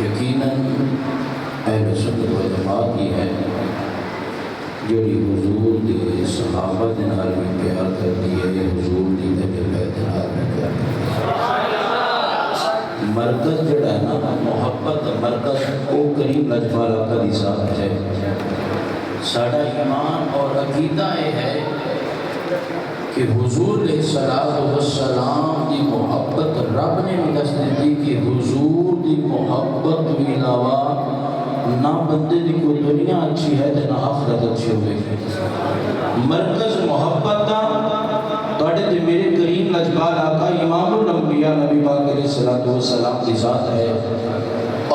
یقیناً اہل سنت و جماعت ہی ہے جڑی حضور دے صحابہ دے نال بھی پیار کرتی ہے، حضور دی اہل بیت نال بھی پیار کرتی ہے۔ مرکز جڑا ہے نا محبت مرکز او کریم لجپال آقا دی ذات ہے۔ ساڈا ایمان اور عقیدہ یہ ہے کہ حضور علیہ السلام دی محبت رب نے بھی دس دی کہ حضور دی محبت کے علاوہ نہ بندے دی کوئی دنیا اچھی ہے نہ آخرت اچھی ہوئے۔ مرکز محبت دا توڑے تے میرے کریم لجپال آقا امام الانبیاء نبی پاک علیہ السلام کی ذات ہے،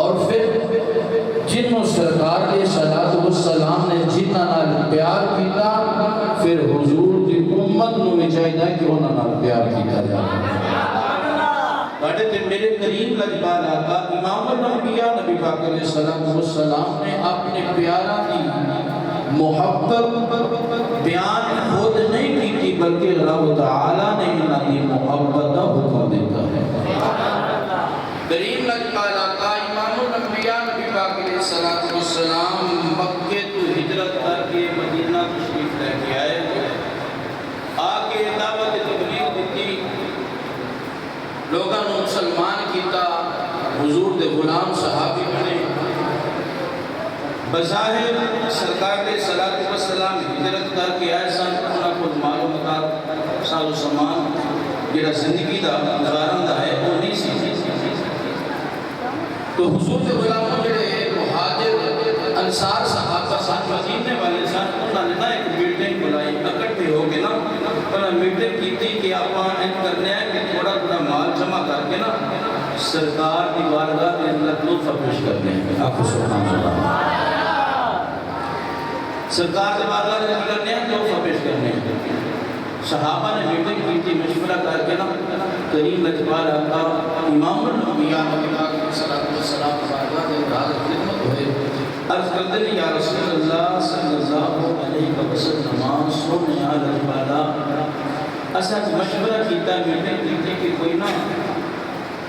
اور پھر جنہوں سرکار علیہ السلام نے جنہاں نال پیار کیتا پھر حضور دی امت نو بھی چاہیے کہ انہاں نال پیار کیتا جائے۔ بڑے تے میرے کریم لجپال آقا امام الانبیاء نبی پاک علیہ السلام نے اپنے پیارا کی محبت بیان خود نہیں کی تھی بلکہ رب تعالیٰ نے انہاں کی محبت کا حکم دیتا ہے۔ کریم لجپال آقا امام الانبیاء نبی پاک علیہ السلام مکہ تو ہجرت کر کے مدینہ تشریف لے کے آئے، آگے دعوت تبلیغ دیتی، لوگاں نے مسلمان کیتا، حضور دے غلام صحابی بنے۔ بظاہر سرکار دے صلاۃ والسلام ہجرت کر کے آئے سن، انہاں کو معلومات ساز و سامان جڑا زندگی دا گزارن دا ہے وہ نہیں سی۔ تو حضور دے غلاموں جڑے مہاجر انصار صحابہ ساتھ مدینے والے ساتھ انہوں نے نا ایک میٹنگ بلائی، اکٹھے ہو کے نا انہوں نے میٹنگ کی تھی کہ آپ ان کرنے ہیں کہ تھوڑا تھوڑا مال جمع کر کے نا سرکار دی بارگاہ کے اندر تحفہ پیش کرنے ہیں۔ آپ کو سبحان اللہ، سرکار دی بارگاہ کے اندر کرنے ہیں تحفہ پیش کرنے ہیں۔ صحابہ نے میٹنگ کی تھی، مشورہ کر کے نا کریم لجپال آقا امام الانبیاء نبی پاک صلی اللہ علیہ وسلم بارگاہ کے اندر خدمت ہوئے، عرض کرتے ہیں یا رسول اللہ صلی اللہ علیہ وسلم سونے لجپالا اسا مشورہ کیتا ہے، میٹنگ کی تھی کہ کوئی نا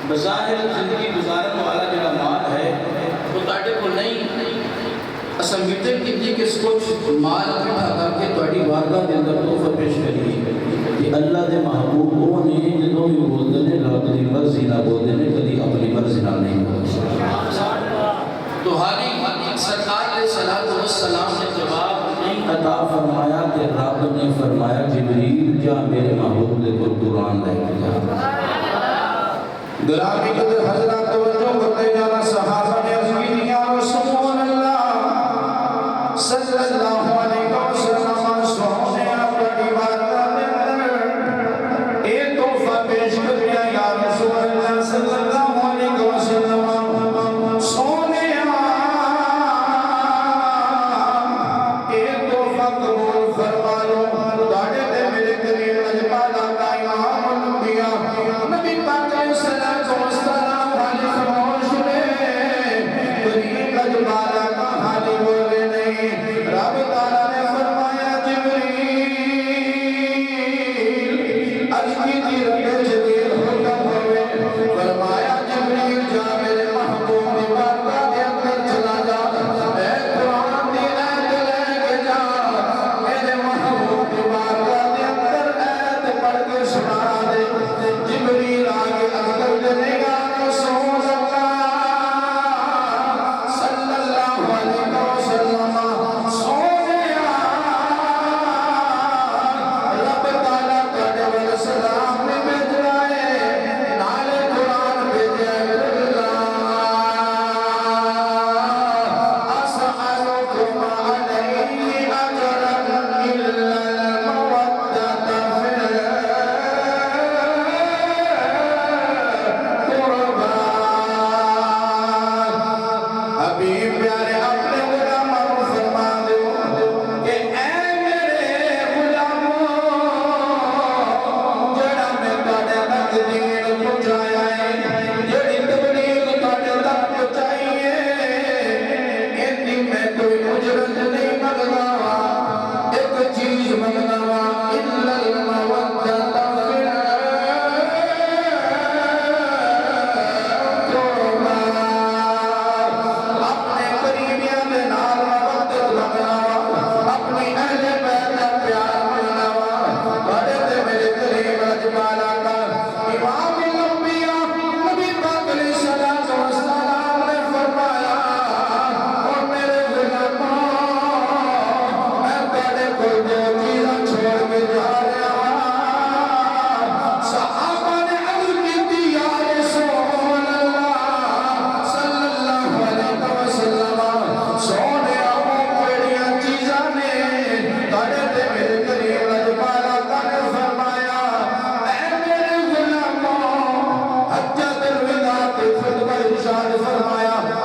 بظاہر زندگی گزارن والا جڑا مال ہے وہ تاڑے کو نہیں، اسا میٹنگ کی تھی کہ کچھ مال اکٹھا کر کے تواڈی بارگاہ کے اندر تحفہ پیش کریے کہ اللہ دے محبوب وہ نے جدوں بھی بولتے ہیں رب دی مرضی نہ بولتے ہیں، کبھی اپنی مرضی نہ نہیں بولتے۔ تو حالی سرکار علیہ السلام نے جواب نہیں عطا فرمایا کہ رب نے فرمایا جبریل جا میرے محبوب دے کو قرآن لے کے جا۔ گرامی قدر حضرات توجہ کرتے جانا، صحابہ نے عرض کی یا رسول اللہ صلی اللہ علیہ وسلم سونے اپنی بارگاہ میں اندر ایک تحفہ پیش کر دیا یا رسول اللہ صلی اللہ علیہ وسلم سونے ایک تحفہ قبول فرما لو۔ داڑے دے میرے کریم لجپال آقا امام الانبیاء نبی پاک علیہ السلام حالی خاموش نے کریم لجپال آقا حالی بولے نہیں۔ رب تعالیٰ نے فرمایا جبریل اجمی دی رب جبریل حکم ہوئے، فرمایا جبریل جا میرے محبوب دی بارگاہ کے اندر چلا جا، اے قرآن دی آیت لے کے جا، میرے محبوب دی بارگاہ کے اندر آیت پڑھ کے سنا دے۔ جبریل آگے اکبر جنے گا رسول اللہ صلی اللہ علیہ وسلم سونے رب تعالیٰ تاڑے والا سلام نے بھیجنا ہے، نالے قرآن بھیجا ہے۔ اسألکم علیہ اجرا الا المودۃ فی القربى۔ حبیب پیارے اپنے غلاموں کو فرما دو کہ اے میرے غلاموں جڑا میں تاڑے تک دین پہنچایا ہے، جڑی تبلیغ تاڑے تک پہنچائی ہے، اندی میں کوئی اجرت نہیں منگنا، ایک چیز منگنا الا المودۃ فی القربى۔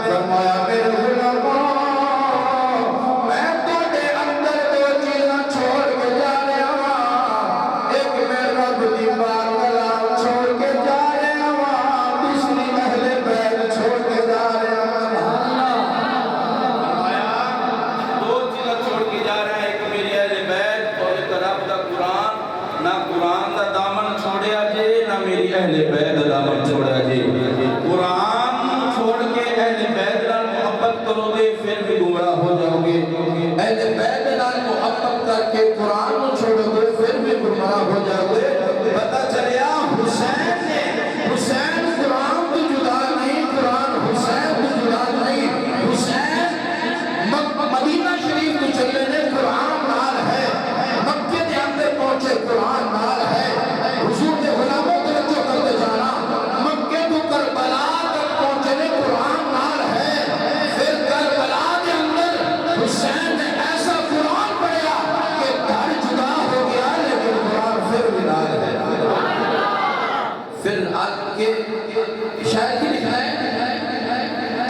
فرمایا میرے غلاموں میں تھوڑے اندر دو چیزاں چھوڑ کے جا رہا ہوں، ایک میں رب دی بات کلام چھوڑ کے جا رہا ہوں، دوسری اہل بیت چھوڑ کے جا رہا ہوں۔ فرمایا دو چیزاں چھوڑ کے جا رہا ہے، ایک میری اہل بیت اور ایک رب دا قرآن۔ نہ قرآن دا دامن چھوڑیا جے نہ میری اہل بیت دا دامن چھوڑیا جے۔ قرآن چھوڑ کے اہل بیت نال محبت کرو گے پھر بھی گمراہ ہو جاؤ گے، اہل بیت نال محبت کر کے قرآن کو چھوڑو گے پھر بھی گمراہ ہو جاؤ گے۔ پتہ چلیا حسین قرآن تو جدا نہیں، قرآن حسین تو جدا نہیں، حسین مدینہ شریف تو چلے نے قرآن نال ہے، مکے دے اندر پہنچے قرآن نال ہے۔ حضور دے غلاموں توجہ کرتے جانا، مکے تو کربلا تک پہنچے نے قرآن نال ہے، پھر کربلا دے اندر حسین نے ایسا قرآن پڑھیا کہ گھر جدا ہو گیا لیکن قرآن پھر بھی نال ہے۔ پھر آج کے شاید ہی لکھنا ہے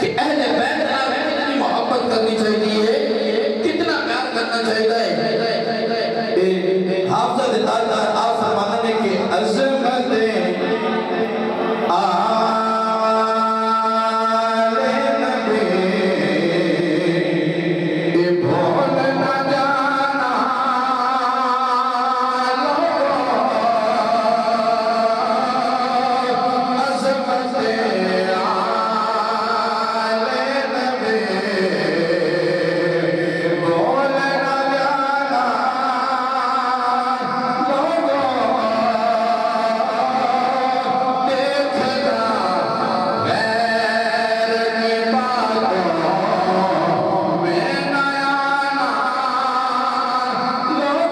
کہ اہل بیت نال کتنی محبت کرنی چاہیے، کتنا پیار کرنا چاہیے۔ حافظہ دلدار آپ فرمانے کہ عظمت آل نبی بھول نہ جانا لوگوں، عظمت آل نبی بھول نہ جانا لوگوں، دیکھنا غیر کی باتوں میں نہ آنا لوگوں،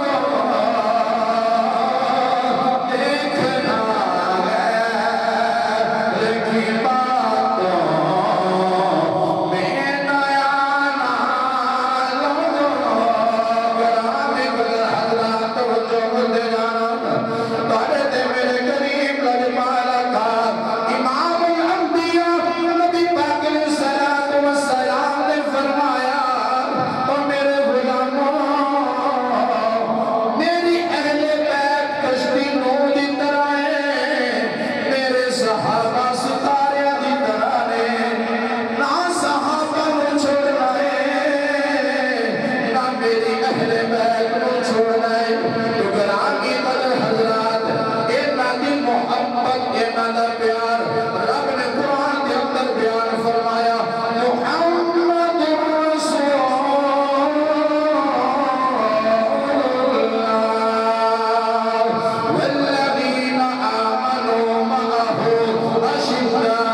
دیکھنا غیر کی باتوں میں نہ آنا لوگوں۔ گرامی قدر حضرات توجہ کرتے جانا، تارے دے میرے قریب لجپالا تھا امام الانبیاء نبی پاک علیہ الصلوۃ والسلام نے فرمایا او میرے غلاموں میری اہل بیت کشتی نور دی طرح ہے، میرے صحابہ ستارے دی طرح نے، نہ صحابہ کو چھوڑنا ہے نہ میری اہل بیت کو چھوڑنا ہے۔ تو گرامی قدر حضرات اینا دی محبت اینا دا پیار رب نے قرآن کے اندر بیان فرمایا، محمد رسول اللہ والذین آمنوا معه أشداء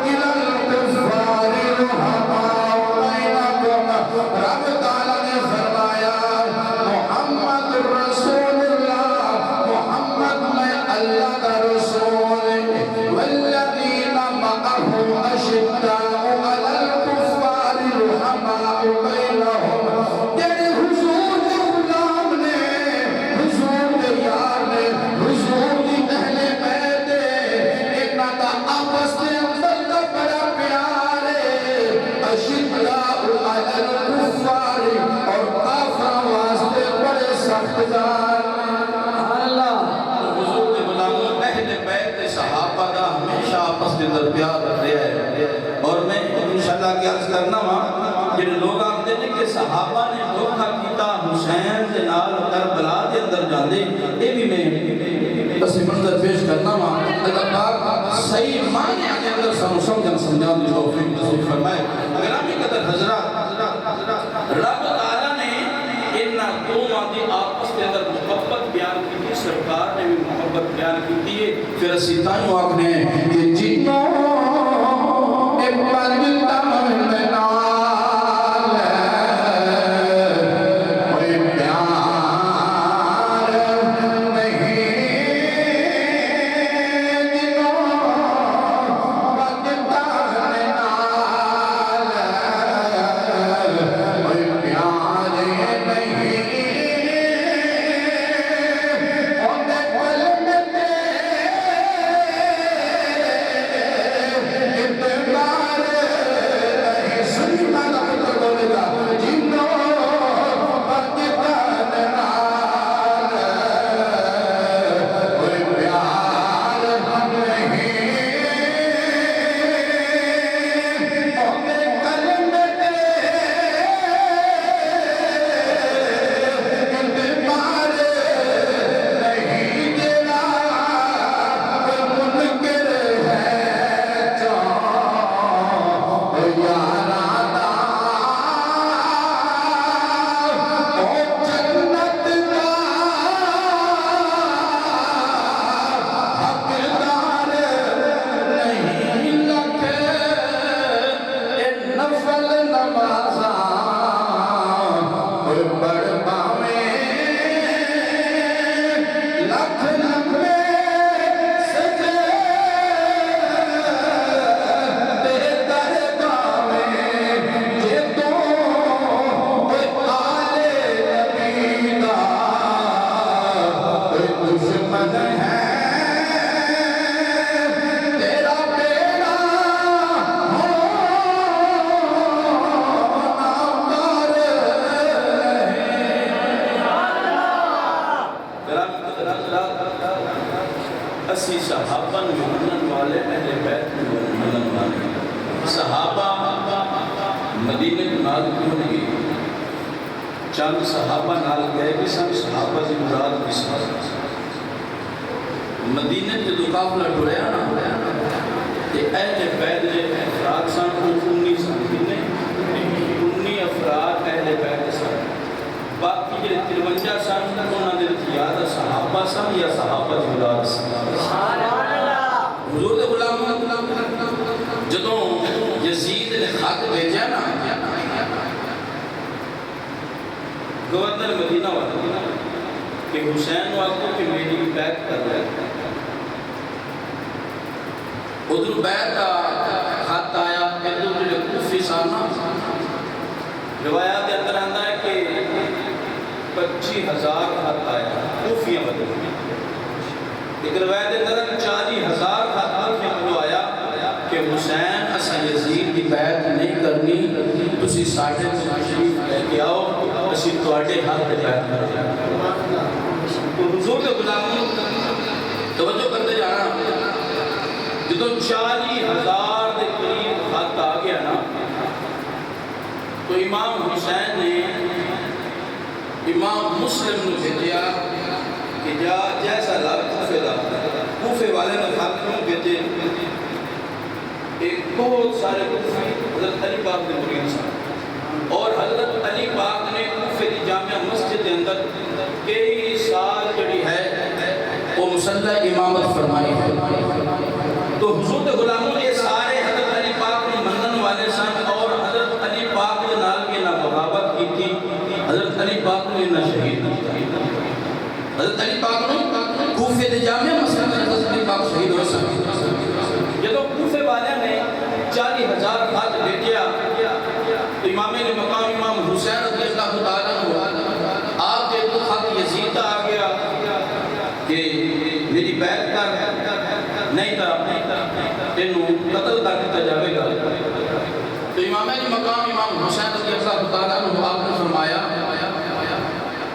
إلى الكفار رحماء بينكم۔ رب تعالیٰ نے فرمایا محمد رسول اللہ، محمد میں اللہ کا رسول، والذین معه أشداء على الكفار رحماء بينهم۔ تیرے حضور دے غلام نے، حضور دے یار نے، حضور دی اہل بیت نے، انہاں دا آپس دے اندر دا بڑا پیار ہے۔ اشداء علی الکفار، اور کافراں واسطے بڑے سخت جان۔ حضور کے غلاموں اہل بیت صحابہ دا ہمیشہ آپس کے اندر پیار رکھتے ہیں۔ اور میں انشاءاللہ کی عرض کرنا ہوں جن لوگ آتے ہیں کہ صحابہ نے دھوکہ کیتا حسین دے نال کربلا دے اندر جاندے، یہ بھی میں بس منظر پیش کرنا ہوں۔ اللہ پاک صحیح معنی کے اندر سمجھن سمجھان دی توفیق نصیب فرمائے۔ گرامی قدر حضرات، رب تعالیٰ نے ان دو مادی آپس کے اندر محبت بیان کی تھی، سرکار نے بھی محبت بیان کی تھی۔ پھر اسی تائیوں آکھنے کہ جنوں ایک پنجتا من نال کوئی پیار نہیں، جنوں پنجتا من نال کوئی پیار نہیں، اُن دے ہے تیرا بیڑا اسی صحابہ منن والے اہل بیت منن والے صحابہ مدینے نال کیوں نہیں گئے چند صحابہ نال گئے کہ سب صحابہ کی مراد کس مدینے کے جو قافلہ ٹریا نا کہ اہل بیت نے افراد سن 19 افراد اہل بیت سن باقی جو 53 سن انہوں نے یاد صحابہ سن یا صحابہ کی مراد سن حضور غلام جدوں یزید نے خط بھیجا نا گورنر مدینہ والا کہ حسین واقع کہ میری بیعت کر رہے ہیں ادھر بیعت کا خط آیا ادھر جو کوفی سامنا روایات کے اندر آتا ہے کہ 25,000 خط آیا کوفیہ مدینہ ایک روایت کے اندر 40,000 خط جو آیا کہ حسین اسا یزید کی بیعت نہیں کرنی تسی ساڈے کو تشریف لے کے آؤ اسی تواڈے ہاتھ تے بیعت کر رہے ہیں تو حضور کے غلاموں توجہ کرتے جانا جدوں 40,000 دے قریب خط آ گیا نا تو امام حسین نے امام مسلم نے بھیجا کہ جا جیسا لگ کوفے دا کوفے والے نے خط کیوں بھیجے ایک بہت سارے کوفی حضرت علی پاک نے مرید سن اور حضرت علی پاک نے کوفے کی جامعہ مسجد کے اندر کئی سال جڑی ہے وہ مسلح امامت فرمائی ہے تو حضور کے غلاموں یہ سارے حضرت علی پاک نے منن والے سن اور حضرت علی پاک کے نال کے نہ بغاوت کی تھی حضرت علی پاک نے نہ شہید کی حضرت علی پاک نے کوفے کے جامعہ مسجد میں حضرت علی پاک شہید ہوئے سن جدو کوفے والے نے 40,000 خط بھیجا تو امام مقام امام حسین رضی اللہ تعالیٰ عنہ آپ کے تو خط یزید آ گیا کہ میری بیعت کر نہیں تھا تینوں قتل کر دیا جاوے گا تو امام مقام امام حسین رضی اللہ تعالیٰ عنہ آپ نے فرمایا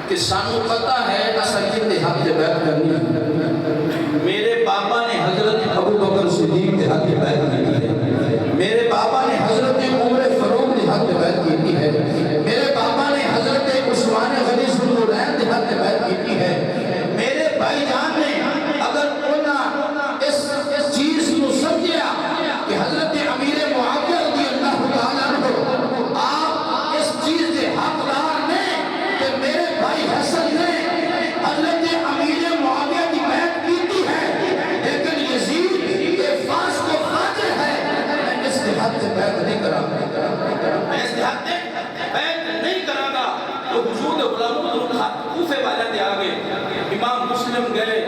کہ سانو پتہ ہے اصل کے حق سے بیعت کرنی میرے پاپا نے حضرت ابو بکر صدیق کے حق سے بیعت کی ہے میرے پاپا نے حضرت عمر فاروق کے حق سے بیعت کی ہے میرے پاپا نے حضرت عثمان غنی ذوالنورین کے حق سے بیعت کی ہے میرے بھائی جان نے اگر انہاں اس چیز کو سمجھیا کہ حضرت امیر معاویہ رضی اللہ تعالیٰ عنہ آپ اس چیز کے حقدار نے کہ میرے بھائی حسن نے حضرت امیر معاویہ کی بیعت کی ہے لیکن یزید کے فاس کو خاطر ہے میں اس کے حد سے بیعت نہیں کرا میں اس کے حد سے بیعت نہیں کرا گا تو حضور کے غلاموں کو کوفے والے دے آگے امام مسلم گئے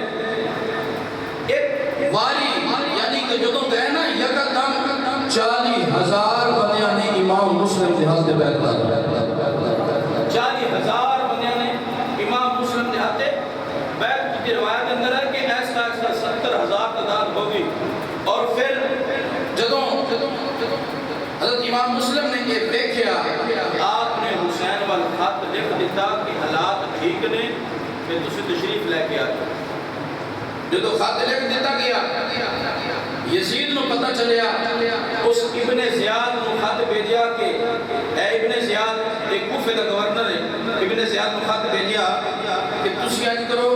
ایک واری یعنی کہ جدوں گئے نا یکدم 40,000 بندیاں نے امام مسلم کے حد سے بیعت کرا 40,000 بندیاں نے امام مسلم کے حد سے بیعت کی روایت اندر ہے کہ ایسا 70,000 تعداد ہوگی اور پھر جدوں حضرت امام مسلم نے یہ دیکھا آپ نے حسین وال خط لکھ دیتا کہ حالات ٹھیک نے کہ تسی تشریف لے کے آتے جدو خط لکھ دیتا گیا یزید نو پتہ چلیا اس ابن زیاد نو خط بھیجیا کہ اے ابن زیاد ایک کوفے کا گورنر ہے ابن زیاد نو خط بھیجیا کہ تسی آج کرو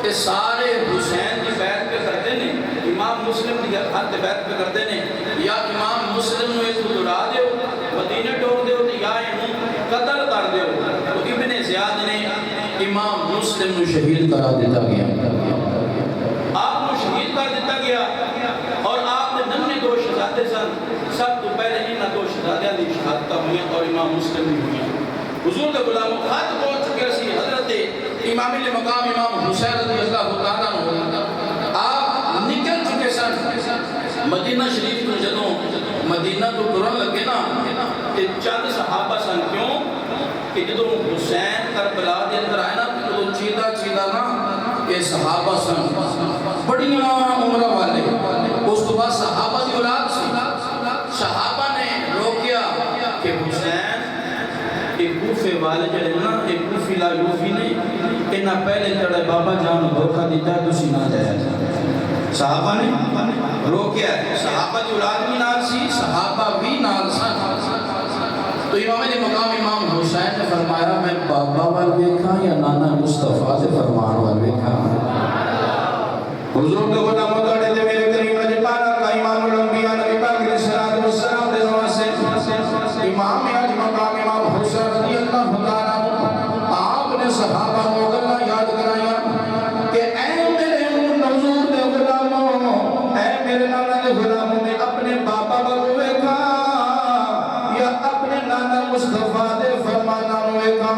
کہ سارے حسین کی بیعت پہ کرتے نے امام مسلم کی خط بیعت پہ کرتے نے یا امام مسلم نو اس کو دڑا دیو مدینہ ٹور دیو یا انہوں قتل کر دیو تو ابن زیاد نے امام مسلم نو شہید کرا دیتا گیا آپ نو شہید کر دیتا گیا اور آپ نے نمنے 2 شہزادے سن سب تو پہلے انہاں 2 شہزادیاں دی شہادت ہوئی اور امام مسلم بھی ہوئی حضور کے غلاموں خط پہنچ چکے سی حضرت امام مقام امام حسین رضی اللہ تعالیٰ عنہ آپ نکل چکے سن مدینہ شریف میں جدوں مدینہ تو ٹرن لگے نا کہ چند صحابہ سن کیوں کہ جدوں حسین کربلا دے اندر آئے نا تو چیدہ نا کہ صحابہ سن بڑیاں عمرہ والے، اس تو بعد صحابہ دی اولاد سی، صحابہ نے روکیا کہ حسین ایک کوفے والے جڑے نا، ایک کوفی لا یوفی نے انہاں پہلے جڑے بابا جان دھوکا دیتا ہے تسی نہ جایا جائے۔ صحابہ نے روکیا ہے، صحابہ دی اولاد بھی نال سی، صحابہ بھی نال سن۔ تو امام نے مقام امام حسین نے فرمایا میں بابا وال ویکھاں یا نانا مصطفیٰ سے فرمان وال ویکھاں؟ حضور کے غلام مدعے دے میرے کریم نے پانا کا امام الانبیاء نبی پاک علیہ الصلوۃ والسلام دے واسطے امام علی مقام امام حسین رضی اللہ تعالیٰ عنہ آپ نے صحابہ کو گلاں یاد کرایا کہ اے میرے حضور دے غلاموں، اے میرے نانا دے غلاموں نے اپنے بابا کو ویکھا یا اپنے نانا مصطفیٰ دے فرمانا ویکھا؟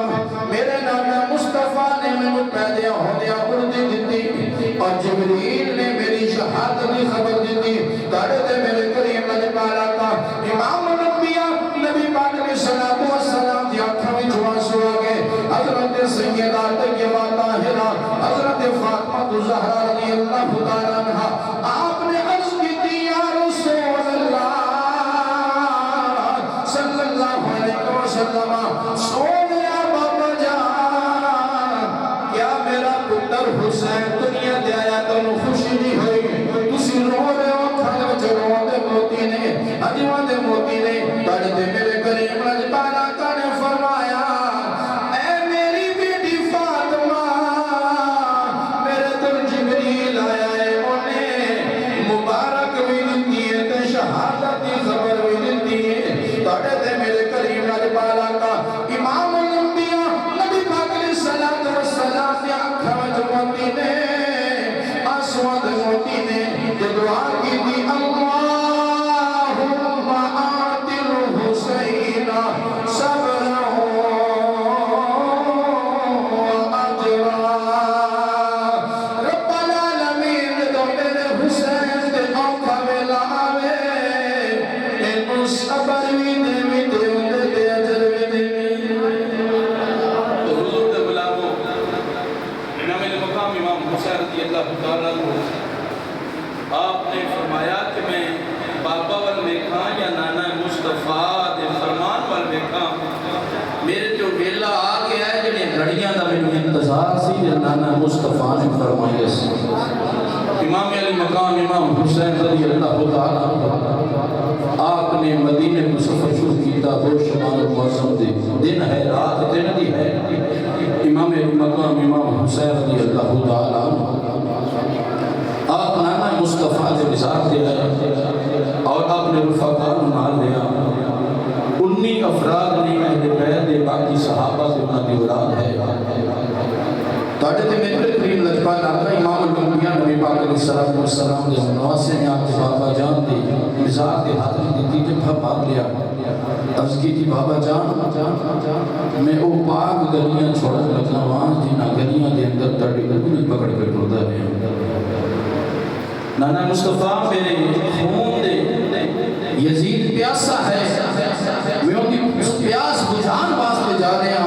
میرے نانا مصطفیٰ نے مینوں پیدا ہوندیا اردی دتی اور جبریل نے میری شہادت کی خبر دیتی۔ تاڑے دے میرے کریم نے پالا کا امام الانبیاء نبی پاک علیہ الصلوۃ والسلام دی آنکھاں وچ آنسو آ گئے۔ حضرت سیدہ طیبہ طاہرہ حضرت فاطمہ الزہرا رضی اللہ تعالی عنہا آپ نے عرض کی تھی یا رسول اللہ صلی اللہ علیہ وسلم، سونیا بابا جان کیا میرا پتر حسین دنیا دے آیا تو خوشی نہیں ہوئی؟ تسی رو رہے ہو کھانے وچ رو دے موتی نے اجوا دے موتی نے تڑ دے میرے کریم رجبانا کا نے فرمایا اے میری بیٹی فاطمہ میرے تر جبریل آیا ہے انہیں مبارک بھی دتی ہے تے شہادت کی خبر بھی دتی ہے۔ تڑ دے میرے کریم رجبانا کا امام الانبیاء نبی پاک علیہ الصلوۃ والسلام دی آنکھاں وچ موتی نے آنسواں دے موتی نے تے دعا کی تھی اللہم آت الحسین صبرا اجرا۔ رب العالمین تو میرے حسین دے آنکھاں ویلا آوے اینو صبر بھی دے دے اجر بھی دے۔ تو حضور دے غلاموں امام مقام امام حسین رضی اللہ تعالیٰ عنہ آپ نے فرمایا کہ میں بابا وال ویکھاں یا نانا مصطفیٰ دے فرمان وال ویکھاں؟ میرے جو ویلا آ گیا ہے جڑے گھڑیاں دا مینوں انتظار سی جو نانا مصطفیٰ نے فرمایا سی۔ امام علی مقام امام حسین رضی اللہ تعالیٰ عنہ آپ نے مدینے کو سفر شروع کیتا، دو شمال المعظم دے دن ہے رات دن دی ہے۔ امام علی مقام امام حسین رضی اللہ تعالیٰ عنہ آپ نانا مصطفیٰ دے مزار دے آئے اور آپ نے رفقا نال لیا 19 افراد نے اہل بیت دے باقی صحابہ سے انہاں دی اولاد ہے۔ تاڑے تے میرے کریم لجپال آقا امام الانبیاء نبی پاک علیہ الصلوۃ والسلام دے نواسے نے آپ کے بابا جان دے مزار دے حاضری دیتی تے پھر مانگ لیا۔ عرض کی تھی بابا جان میں او پاک گلیاں چھوڑن لگا وہاں جنہاں گلیاں دے اندر تڑی لگنے پکڑ کے ٹردا رہے۔ نانا مصطفیٰ میرے خون دے یزید پیاسا ہے، میں ان کی پیاس بجھان واسطے جا رہے ہیں،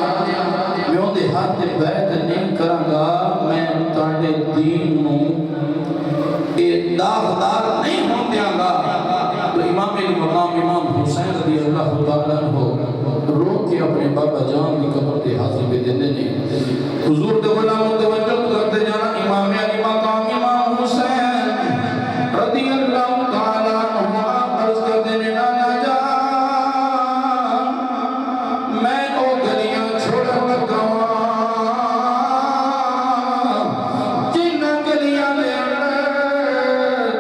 میں ان دے ہاتھ بیعت نہیں کراں گا، میں تاڑے دین نوں اے داغدار نہیں ہون دیاں گا۔ تو امام علی مقام امام حسین رضی اللہ تعالیٰ عنہ رو کے اپنے بابا جان کی قبر دے حاضر بھی دینے نہیں۔ حضور دے غلاموں توجہ کرتے جانا امام علی مقام امام حسین رضی اللہ تعالیٰ عنہ عرض کر دینے نانا جان میں او گلیاں چھوڑ لگا جنہ گلیاں لے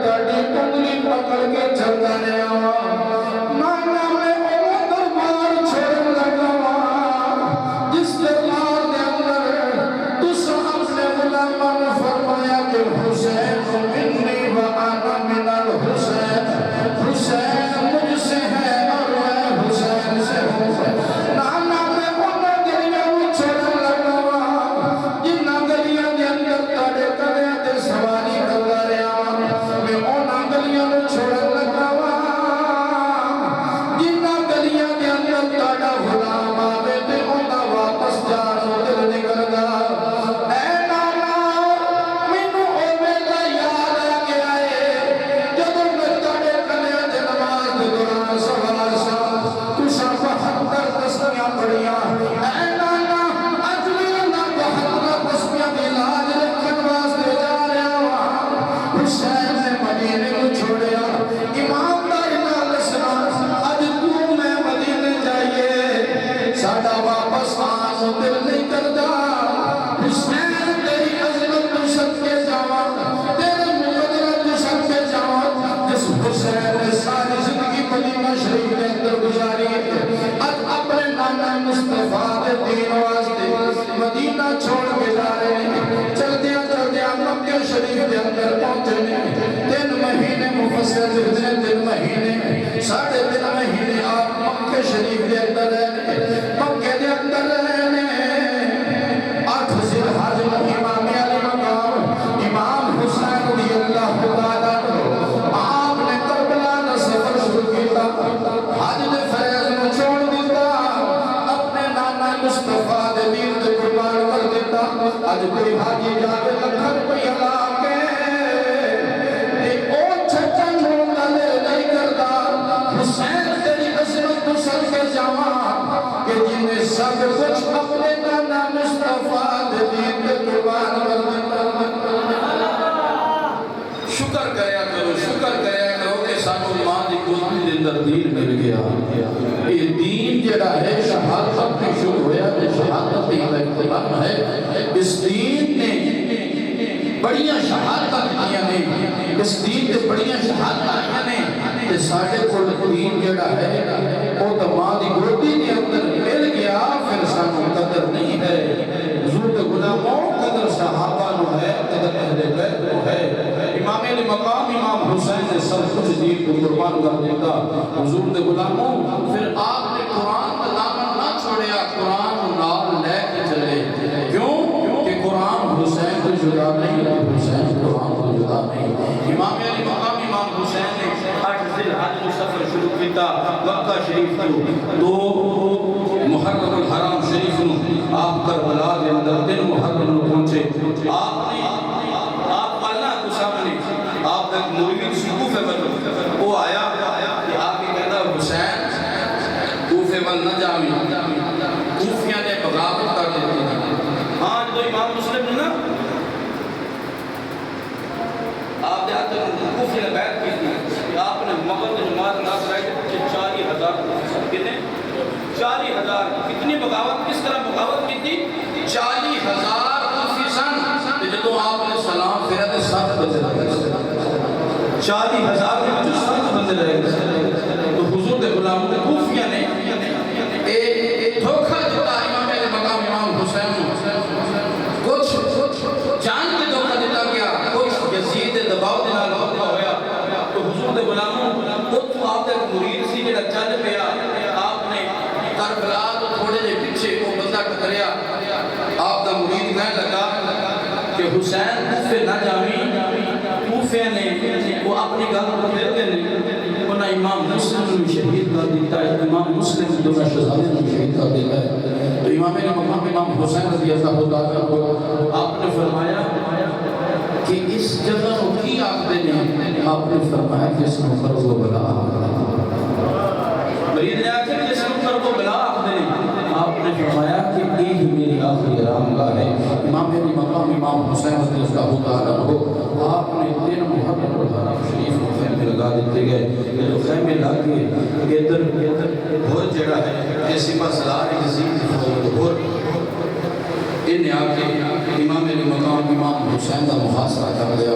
تاڑی انگلی پکڑ کے چلتا رہا نانا میں او دربار چھوڑ لگا جس دربار دے اندر تین مہینے مفسر لکھتے ہیں 3 مہینے 3.5 مہینے آپ مکہ شریف دے اندر رہنے مکہ دے اندر رہنے 8 ذی الحج امام علی مقام امام حسین رضی اللہ تعالیٰ آپ نے کربلا کا سفر شروع کیا حج دے فیض میں چھوڑ دیتا اپنے نانا مصطفیٰ دے دین تے قربان کر دیتا آج کوئی حاجی جاوے لکھن روپیہ لا کے تے او چھچا چھوڑتا لے نہیں کرتا حسین تیری عظمت تو سر کے جاواں کہ جنہیں سب کچھ اپنے نانا مصطفیٰ دے دین تے قربان کر دیتا شکر کریا کرو کہ سانو ماں دی گودی دے اندر دین مل گیا یہ دین جڑا ہے شہادت میں شروع ہویا ہے شہادت کا اختتام ہے اس دین نے بڑیاں شہادتاں دیا نے اس دین تے بڑیاں شہادتاں آئیاں نے تے ساڈے کول دین جڑا ہے وہ تو ماں دی گودی دے اندر مل گیا پھر سانو قدر نہیں ہے حضور دے غلاموں قدر صحابہ نو ہے قدر اہل بیت نو ہے امام علی مقام امام حسین نے سب کچھ دین کو قربان کر دیتا حضور دے غلاموں پھر آپ نے قرآن کا دامن نہ چھوڑیا قرآن نال لے کے چلے کیوں کہ قرآن حسین کو جدا نہیں ہے حسین قرآن کو جدا نہیں امام علی مقام امام حسین نے 8 ذی الحج کو سفر شروع کیتا مکہ شریف تو محرم الحرام شریف نو آپ کربلا دے اندر 3 محرم نو پہنچے آپ والا کو سامنے آپ ایک مرید کوفے میں وہ آیا کہ آپ یہ کہتا حسین کوفے میں نہ جاویں کوفیاں نے بغاوت کر دیتی ہاں جو امام مسلم نے نا آپ نے آتے کوفی نے بیعت کی تھی آپ نے مغرب جماعت ناس رائے تھے 40,000 کتنے 40,000 کتنی بغاوت کس طرح بغاوت کی تھی 40,000 کوفی سن جدوں آپ نے سلام پھیرا تے 7 بندے رہے 40,000 کے وچوں 7 بندے رہے تو حضور دے غلاموں نے کوفیاں نے دھوکہ دیتا امام علی مقام امام حسین کچھ جان کے دھوکہ دیتا گیا کچھ یزید دے دباؤ دے نال دھوکہ ہویا تو حضور دے غلاموں تو آپ دا مرید سی جڑا چل پیا آپ نے کربلا تو تھوڑے جے پیچھے وہ بندہ ٹکریا آپ دا مرید کہنے لگا کہ حسین کوفے نہ جاویں کوفے نے وہ اپنی گل کو دے دینے انہاں امام مسلم کو شہید کر دیتا ہے امام مسلم دونوں شہزادے کو شہید کر دیتا ہے تو امام نے مقام امام حسین رضی اللہ تعالیٰ کو آپ نے فرمایا کہ اس جگہ کو کی آخدے نے آپ نے فرمایا کہ اس میں فرض و بلا مرید نے آخر کہ اس میں فرض و بلا آخدے نے آپ نے فرمایا کہ یہ ہی میری آخری آرامگاہ ہے امام علی مقام امام حسین رضی اللہ تعالیٰ کو آپ نے 3 محرم الحرام شریف کو خیمے لگا دیتے گئے جو خیمے لگے ادھر بہت جڑا ہے ایسی مسئلہ یزید اور انہیں آکے امام علی مقام امام حسین کا محاصرہ کر لیا